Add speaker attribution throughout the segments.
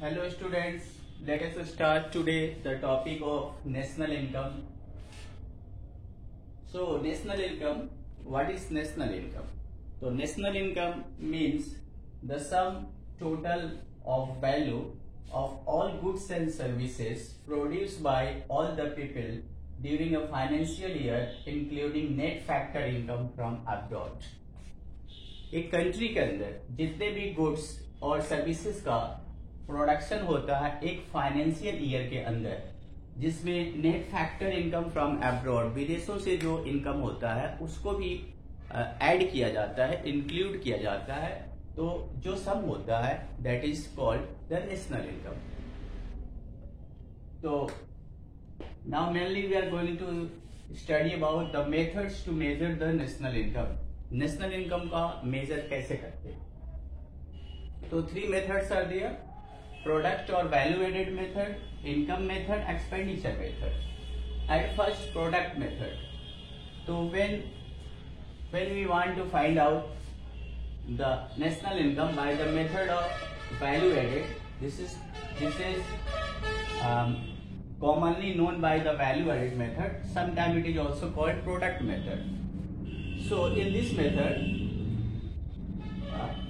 Speaker 1: Hello students, let us start today the topic of national income. So national income, what is national income? So national income means the sum total of value of all goods and services produced by all the people during a financial year including net factor income from abroad. एक country के अंदर जितने भी goods और services का production होता है एक फाइनेंशियल ईयर के अंदर, जिसमें net factor income from abroad, विदेशों से जो इनकम होता है उसको भी ऐड किया जाता है, इंक्लूड किया जाता है, तो जो सम होता है that is called the national income. तो now mainly we are going to study about the methods to measure the national income. National income का मेजर कैसे करते हैं? तो 3 मेथड्स आर देयर: प्रोडक्ट और value added method, income method, expenditure method. At first product method. तो when we want to find out the national income by the method of value added, this is commonly known by the value added method. Sometimes it is also called product method. So in this method,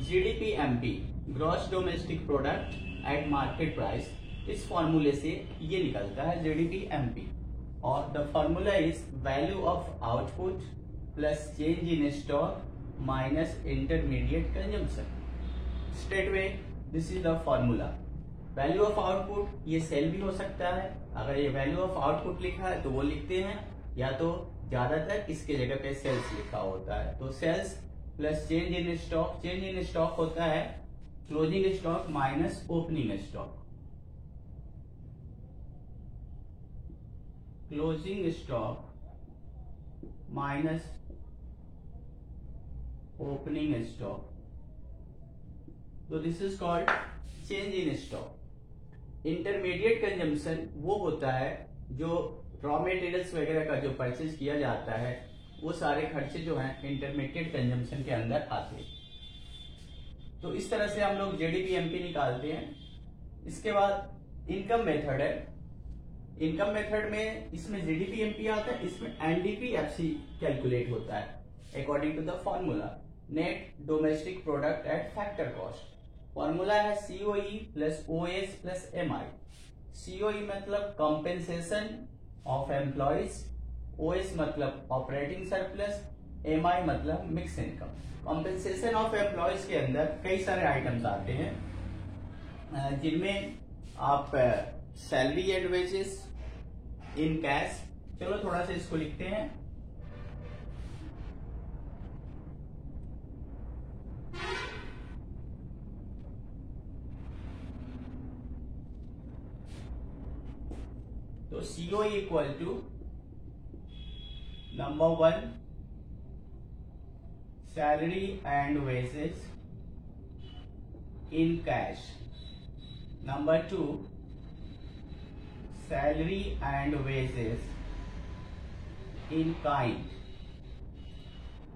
Speaker 1: GDP-MP, gross domestic product at market price, इस फॉर्मूले से ये निकलता है GDP-MP, और the formula is value of output plus change in stock minus intermediate consumption. Straightway this is the formula. Value of output ये cell भी हो सकता है. अगर ये value of output लिखा है तो वो लिखते हैं, या तो ज्यादातर इसके जगह पे सेल्स लिखा होता है. तो sales plus change in stock. Change in stock होता है closing stock minus opening stock. Closing stock minus opening stock. तो this is called change in stock. Intermediate consumption वो होता है जो रॉ मटेरियल्स वगैरह का जो परचेज किया जाता है, वो सारे खर्चे जो हैं इंटरमीडिएट कंजम्पशन के अंदर आते हैं. तो इस तरह से हम लोग जीडीपी-एमपी निकालते हैं. इसके बाद इनकम मेथड है. इनकम मेथड में इसमें जीडीपी-एमपी आता है, इसमें एनडीपी-एफसी कैलकुलेट होता है according to the formula net domestic product at factor cost. Formula है COE plus OS plus MI. COE मतलब कॉम्पेंसेशन ऑफ एम्प्लॉइज, ओएस मतलब ऑपरेटिंग सरप्लस, एमआई मतलब mix income. Compensation of employees के अंदर कई सारे आइटम्स आते हैं, जिनमें आप salary and wages in cash. चलो थोड़ा सा इसको लिखते हैं. तो CO equal to number 1 salary and wages in cash. Number 2 salary and wages in kind.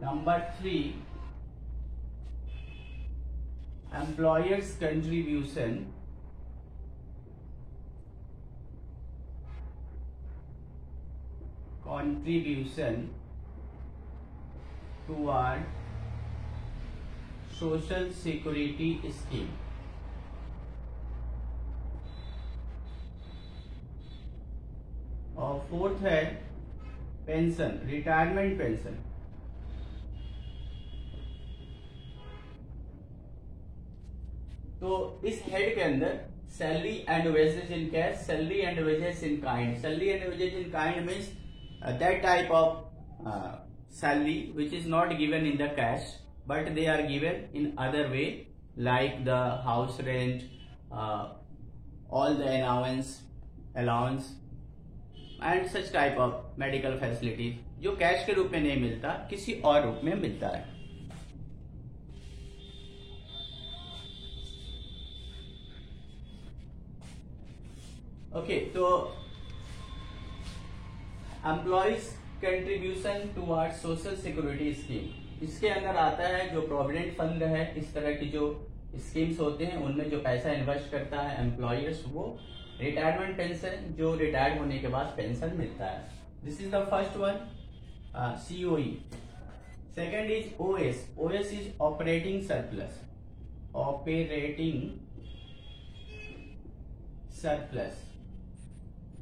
Speaker 1: Number 3 employers contribution toward social security scheme. और 4th है पेंशन, रिटायरमेंट पेंशन. तो इस हेड के अंदर salary and wages in cash, salary and wages in kind. Salary and wages in kind means that type of salary which is not given in the cash but they are given in other way, like the house rent, all the allowance and such type of medical facilities जो cash के रूप में नहीं मिलता, किसी और रूप में मिलता है. ओके, तो employees contribution towards social security scheme, इसके अंदर आता है जो प्रोविडेंट फंड है, इस तरह की जो स्कीम्स होते हैं उनमें जो पैसा इन्वेस्ट करता है एम्प्लॉयर्स, वो रिटायरमेंट पेंशन, जो रिटायर्ड होने के बाद पेंशन मिलता है। This is the first one, COE। Second is OS। OS is operating surplus. Operating surplus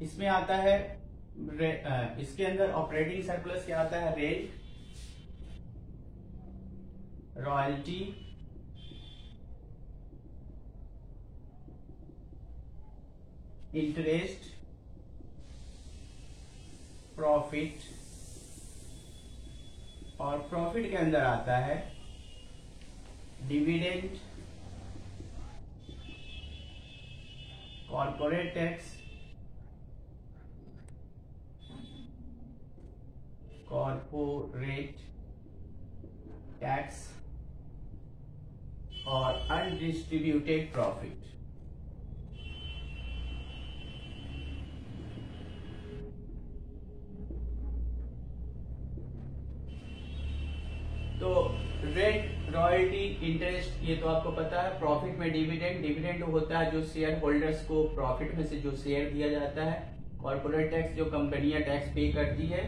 Speaker 1: इसमें आता है, इसके अंदर ऑपरेटिंग सरप्लस क्या आता है? रेंट, रॉयल्टी, इंटरेस्ट, प्रॉफिट, और प्रॉफिट के अंदर आता है dividend, corporate tax, corporate tax और अनडिस्ट्रीब्यूटेड प्रॉफिट। तो रेंट, रॉयल्टी, इंटरेस्ट ये तो आपको पता है। प्रॉफिट में डिविडेंड, डिविडेंड होता है जो शेयर होल्डर्स को प्रॉफिट में से जो शेयर दिया जाता है। कॉर्पोरेट टैक्स जो कंपनियां टैक्स पे करती है।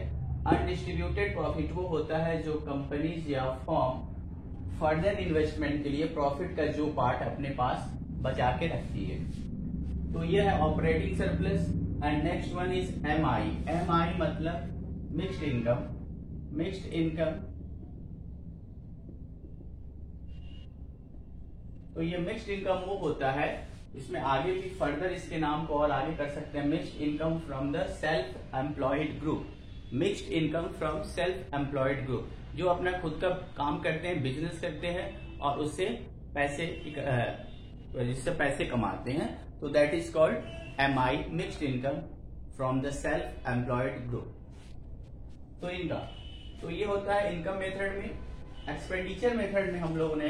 Speaker 1: अनडिस्ट्रीब्यूटेड प्रॉफिट वो होता है जो कंपनीज या फर्म फर्दर इन्वेस्टमेंट के लिए प्रॉफिट का जो पार्ट अपने पास बचा के रखती है। तो यह है operating surplus. And next one is MI। MI मतलब मिक्स्ड इनकम। मिक्स्ड इनकम, तो ये मिक्स्ड इनकम वो होता है, इसमें आगे भी फर्दर इसके नाम को और आगे कर सकते हैं। Mixed income from the self employed group. Mixed income from self employed group, जो अपना खुद का काम करते हैं, बिजनेस करते हैं और उससे पैसे जिससे पैसे कमाते हैं, तो that is called MI, mixed income from the self employed group. तो इनका तो ये होता है इनकम मेथड में। एक्सपेंडिचर मेथड में हम लोगों ने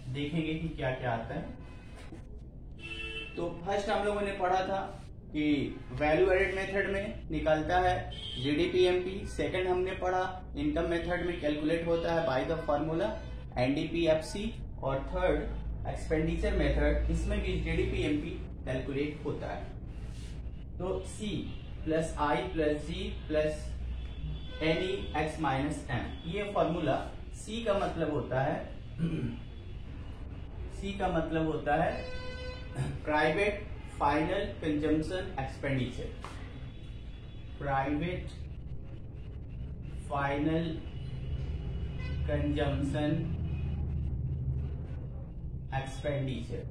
Speaker 1: देखेंगे कि क्या क्या आता है। तो फर्स्ट हम लोगों ने पढ़ा था कि वैल्यू एडेड मेथड में निकलता है GDP-MP। सेकंड हमने पढ़ा इनकम मेथड में कैलकुलेट होता है बाय द फॉर्मूला NDP-FC। और थर्ड एक्सपेंडिचर मेथड, इसमें भी GDP-MP कैलकुलेट होता है। तो C plus I plus G plus NEX-M, ये फॉर्मूला। C का मतलब होता है private final consumption expenditure. Private final consumption expenditure.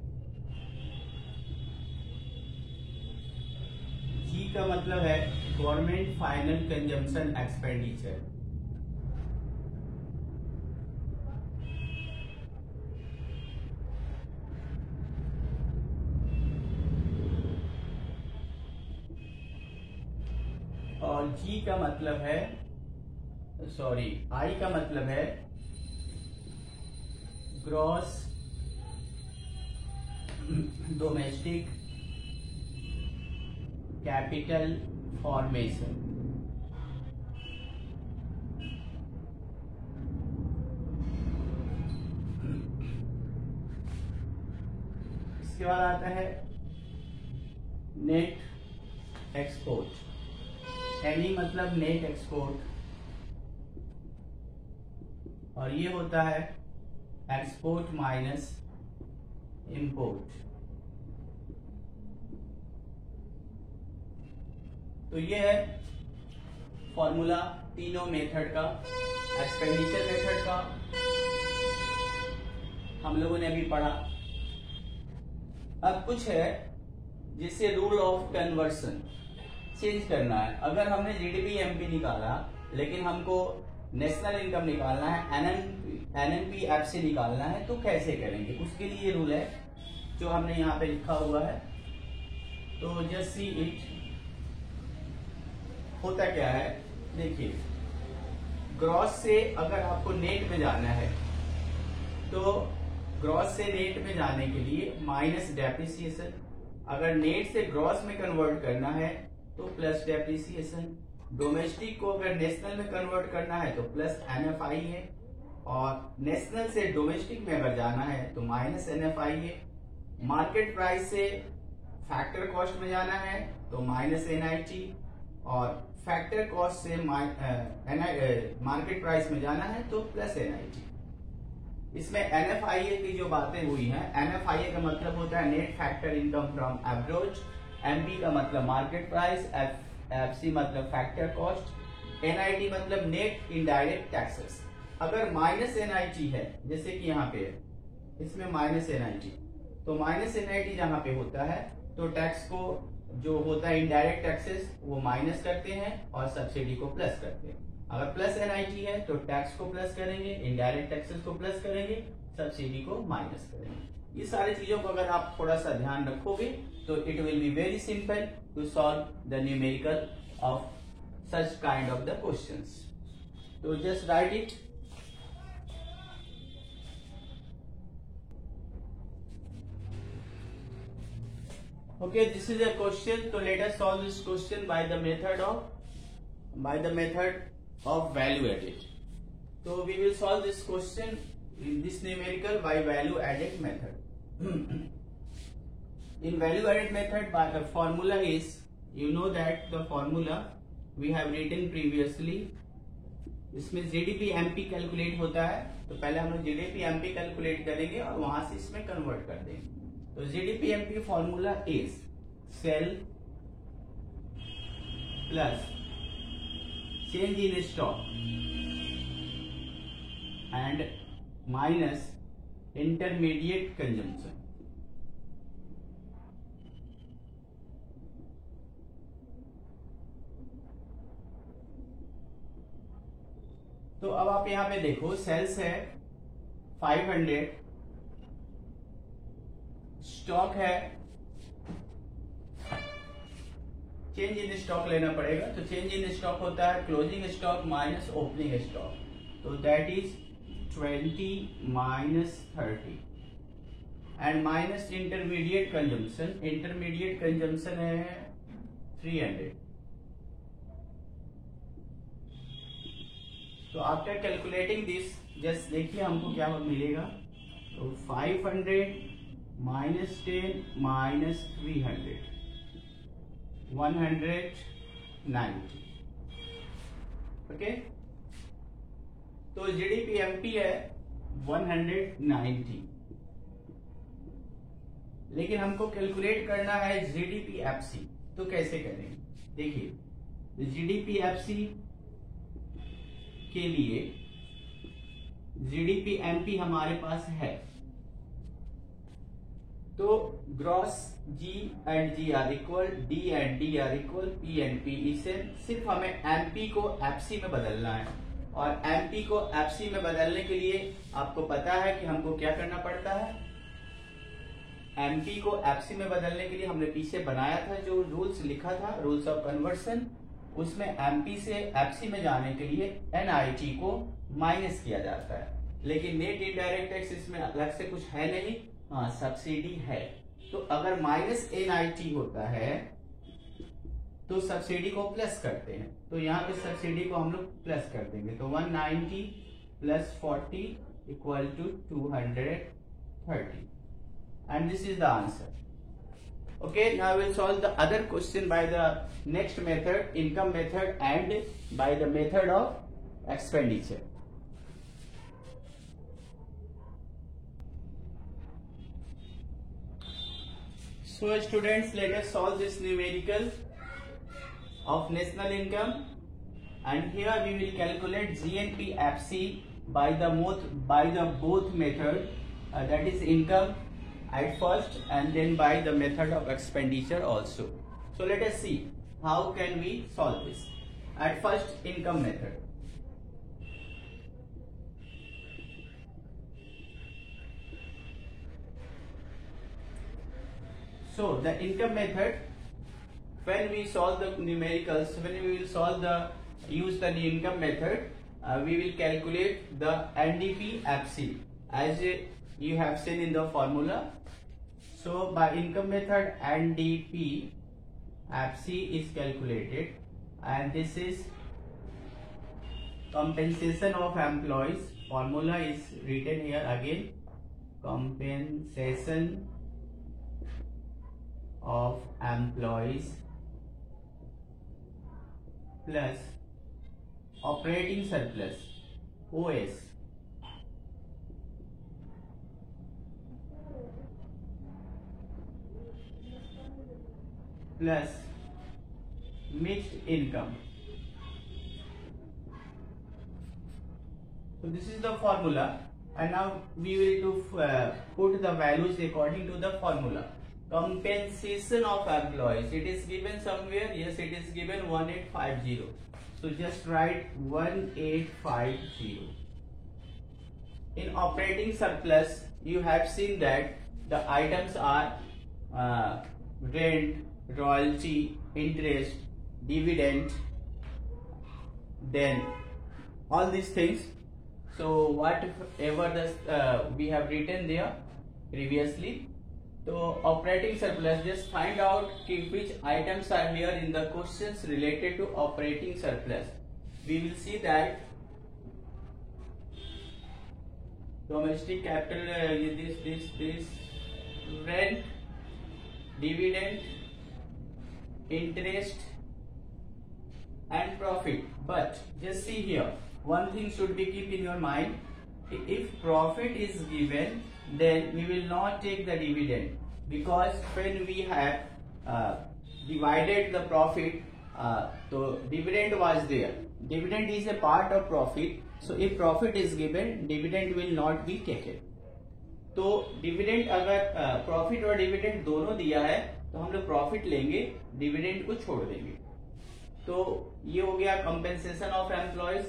Speaker 1: G का मतलब है गवर्नमेंट फाइनल कंजम्पशन एक्सपेंडिचर। और I का मतलब है ग्रॉस डोमेस्टिक कैपिटल फॉर्मेशन। इसके बाद आता है नेट एक्सपोर्ट। NE मतलब नेट एक्सपोर्ट, और ये होता है एक्सपोर्ट माइनस इंपोर्ट। तो ये है फॉर्मूला तीनों मेथड का। एक्सपेंडिचर मेथड का हम लोगों ने अभी पढ़ा। अब कुछ है जिसे रूल ऑफ कन्वर्सन चेंज करना है। अगर हमने GDP-MP निकाला लेकिन हमको नेशनल इनकम निकालना है, NNP-FC निकालना है, तो कैसे करेंगे? उसके लिए रूल है जो हमने यहाँ पे लिखा हुआ है। तो जस्ट सी इट। होता क्या है, देखिए, ग्रॉस से अगर आपको नेट में जाना है तो ग्रॉस से नेट में जाने के लिए माइनस डेप्रिसिएशन, अगर नेट से ग्रॉस में कन्वर्ट करना है तो प्लस डेप्रिसिएशन, डोमेस्टिक को अगर नेशनल में कन्वर्ट करना है तो प्लस NFI है, और नेशनल से डोमेस्टिक में अगर जाना है तो माइनस NFIA, मार्केट प्राइस से फैक्टर कॉस्ट में जाना है तो माइनस NIT, और फैक्टर कॉस्ट से मार्केट प्राइस में जाना है तो प्लस NIT। इसमें NFIA की जो बातें हुई हैं, NFIA का मतलब होता है net factor income from abroad, MP का मतलब मार्केट प्राइस, FC मतलब फैक्टर कॉस्ट, NIT मतलब नेट इनडायरेक्ट टैक्सेस। अगर माइनस NIT है, जैसे कि यहाँ पे है, इसमें माइनस NIT, तो माइनस NIT जहां पे होता है तो टैक्स को जो होता है इनडायरेक्ट टैक्सेस वो माइनस करते हैं और सब्सिडी को प्लस करते हैं। अगर प्लस NIT है तो टैक्स को प्लस करेंगे, इनडायरेक्ट टैक्सेस को प्लस करेंगे, सब्सिडी को माइनस करेंगे। ये सारी चीजों को अगर आप थोड़ा सा ध्यान रखोगे तो it will be very simple to solve the numerical of such kind of the questions. तो just write it. Okay, this is a question. So let us solve this question by the method of value added. So we will solve this question in this numerical by value added method. In value added method, the formula is, you know that the formula we have written previously. इसमें GDP MP calculate होता है, तो पहले हम लोग GDP MP calculate करेंगे और वहां से इसमें कन्वर्ट कर देंगे। तो GDP MP formula is sale plus change in stock and minus intermediate consumption. तो अब आप यहां पे देखो, सेल्स है 500, स्टॉक है, चेंज इन स्टॉक लेना पड़ेगा। तो चेंज इन स्टॉक होता है closing stock minus opening stock, तो that is 20 minus 30 and minus intermediate consumption. Intermediate consumption है 300। तो आफ्टर कैलकुलेटिंग दिस जस्ट देखिए हमको क्या मिलेगा। तो 500 माइनस 10 माइनस 300 190। ओके, तो GDP MP है 190, लेकिन हमको कैलकुलेट करना है GDP FC। तो कैसे करेंगे, देखिए GDP FC के लिए GDP MP हमारे पास है, तो gross G and G are equal, D and D are equal, P and P। इसे सिर्फ हमें MP को FC में बदलना है, और MP को FC में बदलने के लिए आपको पता है कि हमको क्या करना पड़ता है। MP को FC में बदलने के लिए हमने पीछे बनाया था जो रूल्स लिखा था, रूल्स ऑफ कन्वर्शन, उसमें MP से FC में जाने के लिए NIT को माइनस किया जाता है, लेकिन नेट इनडायरेक्ट टैक्स इसमें अलग से कुछ है नहीं, हाँ सब्सिडी है। तो अगर माइनस NIT होता है तो सब्सिडी को प्लस करते हैं, तो यहाँ पे सब्सिडी को हम लोग प्लस कर देंगे। तो 190 plus 40 equal to 230 and this is the answer. Okay, now we will solve the other question by the next method, income method, and by the method of expenditure. So students, let us solve this numerical of national income, and here we will calculate GNP FC by the both method, that is income at first and then by the method of expenditure also. So let us see how can we solve this. At first, income method. So the income method, when we solve the numericals, when we will use the income method, we will calculate the NDP FC as you have seen in the formula. So by income method, NDP FC is calculated, and this is compensation of employees formula is written here again. Compensation of employees plus operating surplus OS plus mixed income. So this is the formula, and now we will put the values according to the formula. Compensation of employees, it is given somewhere. Yes, it is given 1850. So just write 1850. In operating surplus, you have seen that the items are rent, royalty, interest, dividend, then all these things. So whatever we have written there previously. So operating surplus, just find out which items are here in the questions related to operating surplus. We will see that domestic capital, this rent, dividend, interest and profit. But just see here, one thing should be keep in your mind. If profit is given, then we will not take the dividend, because when we have divided the profit, so dividend was there. Dividend is a part of profit. So if profit is given, dividend will not be taken. तो dividend अगर profit और dividend दोनों दिया है तो हम लोग profit लेंगे, डिविडेंड को छोड़ देंगे. तो ये हो गया कंपेंसेशन ऑफ एम्प्लॉयज.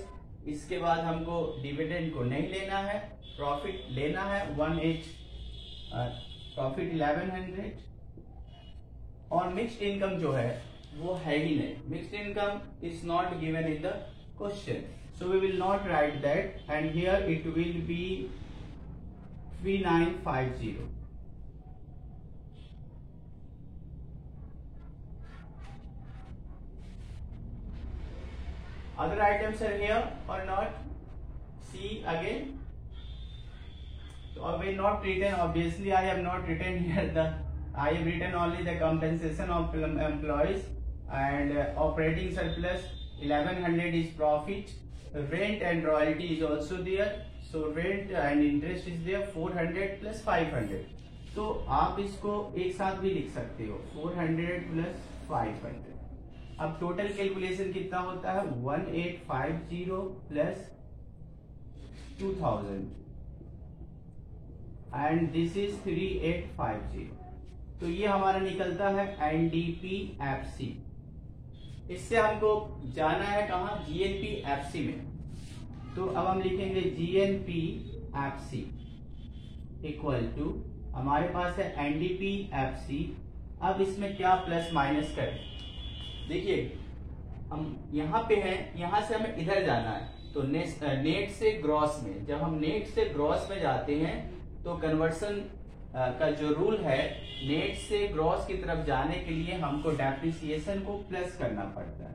Speaker 1: इसके बाद हमको डिविडेंड को नहीं लेना है, प्रॉफिट लेना है. प्रॉफिट 1100 और मिक्स्ड इनकम जो है वो है ही नहीं. Mixed income is not given in the question, so we will not write that, and here it will be 3950. Other items are here or not? See again. So I will not written. Obviously, I have not written here I have written only the compensation of employees and operating surplus 1100 is profit. Rent and royalty is also there. So rent and interest is there 400 plus 500. तो आप इसको एक साथ भी लिख सकते हो 400 plus 500. अब टोटल कैलकुलेशन कितना होता है 1850 plus 2000 and this is 3850. तो ये हमारा निकलता है NDPFC. इससे हमको जाना है कहाँ, GNPFC में. तो अब हम लिखेंगे GNPFC इक्वल टू, हमारे पास है NDPFC. अब इसमें क्या प्लस माइनस करें. देखिए हम यहाँ पे हैं, यहाँ से हमें इधर जाना है. तो नेट से ग्रॉस में, जब हम नेट से ग्रॉस में जाते हैं तो कन्वर्सन का जो रूल है, नेट से ग्रॉस की तरफ जाने के लिए हमको डेप्रिसिएशन को प्लस करना पड़ता है.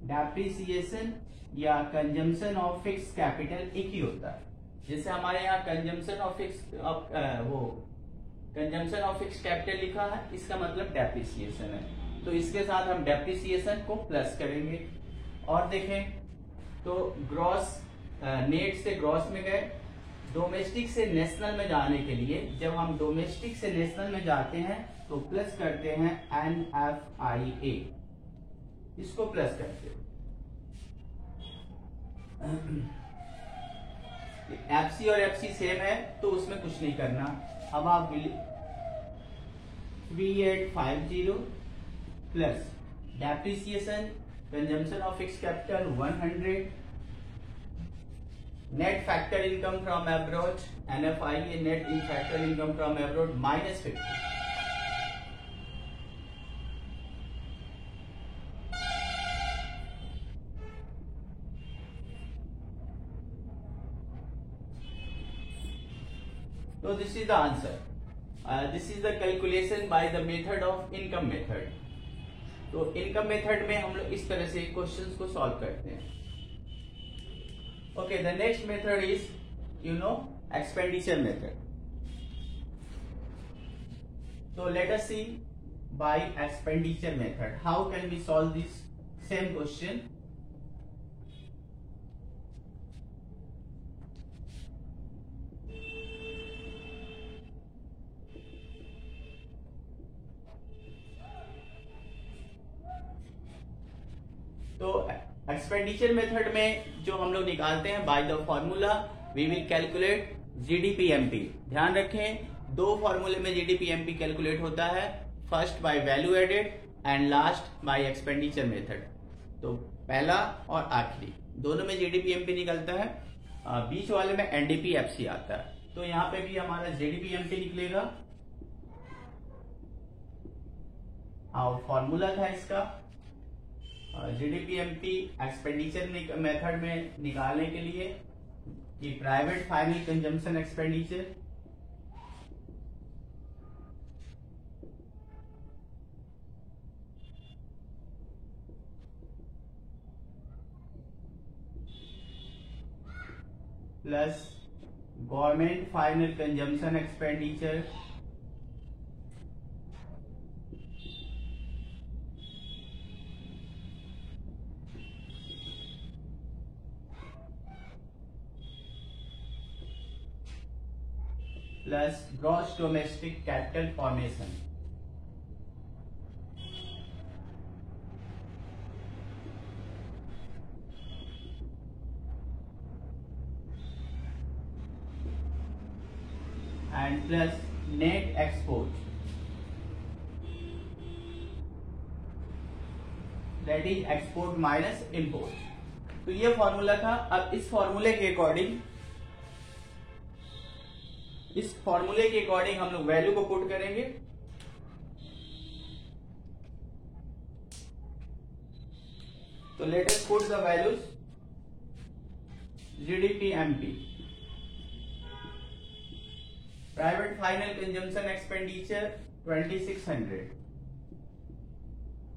Speaker 1: डेप्रिसिएशन या कंजम्पशन ऑफ फिक्स कैपिटल एक ही होता है. जैसे हमारे यहाँ कंजम्पशन ऑफ फिक्स कैपिटल लिखा है, इसका मतलब डेप्रिसिएशन है. तो इसके साथ हम डेप्रिसिएशन को प्लस करेंगे. और देखें तो ग्रॉस, नेट से ग्रॉस में गए. डोमेस्टिक से नेशनल में जाने के लिए, जब हम डोमेस्टिक से नेशनल में जाते हैं तो प्लस करते हैं NFIA, इसको प्लस करते हैं. FC और FC सेम है तो उसमें कुछ नहीं करना. अब आप 3850 plus depreciation, consumption of fix capital 100, net factor income from abroad NFIA, net in factor income from abroad -50. So this is the answer. This is the calculation by the method of income method. तो income method में हम लोग इस तरह से questions को solve करते हैं. Okay, the next method is you know expenditure method. So let us see by expenditure method how can we solve this same question. तो एक्सपेंडिचर मेथड में जो हम लोग निकालते हैं by the formula we will calculate GDP MP. ध्यान रखें दो फॉर्मूले में जीडीपीएमपी कैलकुलेट होता है, first by value added and last by expenditure method. तो पहला और आखिरी दोनों में जीडीपीएमपी निकलता है, बीच वाले में एनडीपीएफसी आता है. तो यहाँ पे भी हमारा जीडीपीएमपी निकलेगा और फॉर्मूला था इसका जीडीपीएमपी एक्सपेंडिचर मेथड में निकालने के लिए कि private final consumption expenditure plus government final consumption expenditure plus gross domestic capital formation. And plus net export that is export minus import. तो ये फॉर्मूला था. अब इस फॉर्मूले के अकॉर्डिंग हम लोग वैल्यू को पुट करेंगे. तो let us put the values. जीडीपीएमपी private final consumption expenditure 2600,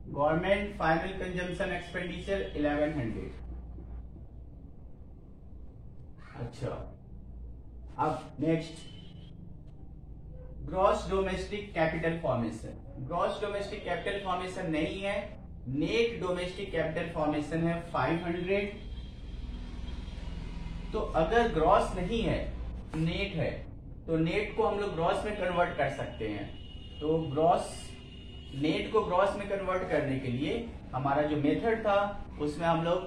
Speaker 1: government final consumption expenditure 1100. अच्छा, अब next gross domestic capital formation. Gross domestic capital formation नहीं है, नेट डोमेस्टिक कैपिटल फॉर्मेशन है 500. तो अगर ग्रॉस नहीं है नेट है तो नेट को हम लोग ग्रॉस में कन्वर्ट कर सकते हैं. तो नेट को ग्रॉस में कन्वर्ट करने के लिए हमारा जो मेथड था उसमें हम लोग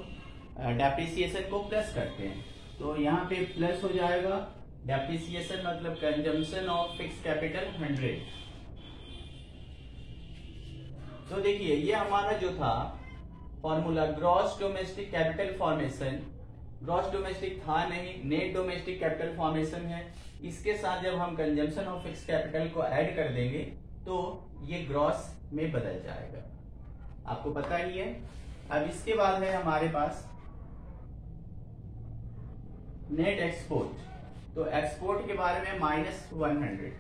Speaker 1: डेप्रिसिएशन को प्लस करते हैं. तो यहाँ पे प्लस हो जाएगा डेप्रिसिएशन मतलब कंजम्पशन ऑफ फिक्स कैपिटल 100. तो देखिए ये हमारा जो था formula gross domestic capital formation, gross domestic था नहीं, नेट डोमेस्टिक कैपिटल फॉर्मेशन है. इसके साथ जब हम कंजम्पशन ऑफ फिक्स कैपिटल को ऐड कर देंगे तो ये ग्रॉस में बदल जाएगा, आपको पता ही है. अब इसके बाद है हमारे पास नेट एक्सपोर्ट. तो एक्सपोर्ट के बारे में -100.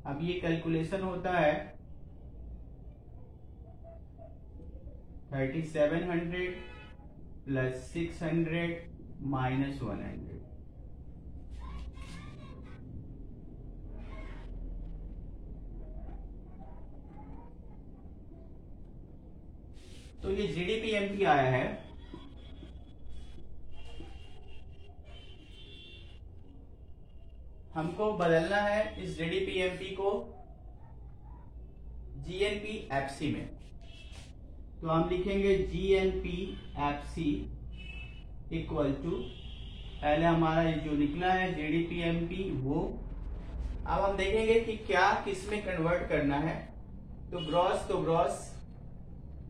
Speaker 1: अब ये कैलकुलेशन होता है 3700 प्लस 600 माइनस 100. तो ये जीडीपीएमपी आया है. हमको बदलना है इस जीडीपीएमपी को जीएनपीएफसी में. तो हम लिखेंगे जीएनपीएफसी इक्वल टू पहले हमारा ये जो निकला है जीडीपीएमपी वो. अब हम देखेंगे कि क्या किस में कन्वर्ट करना है. तो ग्रॉस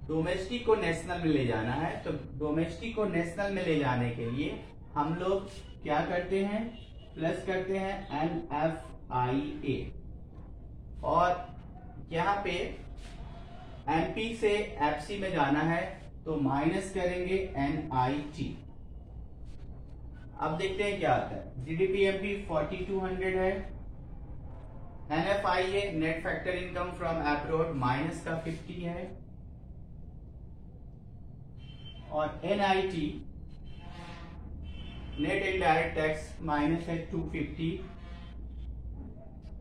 Speaker 1: डोमेस्टिक को नेशनल में ले जाना है. तो डोमेस्टिक को नेशनल में ले जाने के लिए हम लोग क्या करते हैं, प्लस करते हैं NFIA. और यहाँ पे एमपी से एफसी में जाना है तो माइनस करेंगे NIT. अब देखते हैं क्या आता है. जीडीपीएमपी 4200 है. NFIA net factor income from abroad minus का 50 है. और NIT net indirect tax minus है 250,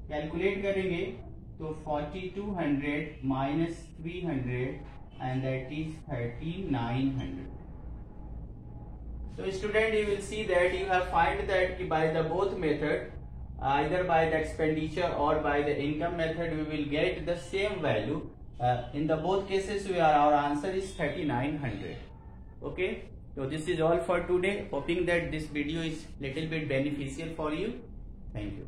Speaker 1: कैलकुलेट करेंगे तो 4200 minus 300 and that is 3900. So student, you will see that you have find that by the both method, either by the expenditure or by the income method, we will get the same value. In the both cases, our answer is 3900. Okay. So this is all for today. Hoping that this video is little bit beneficial for you. Thank you.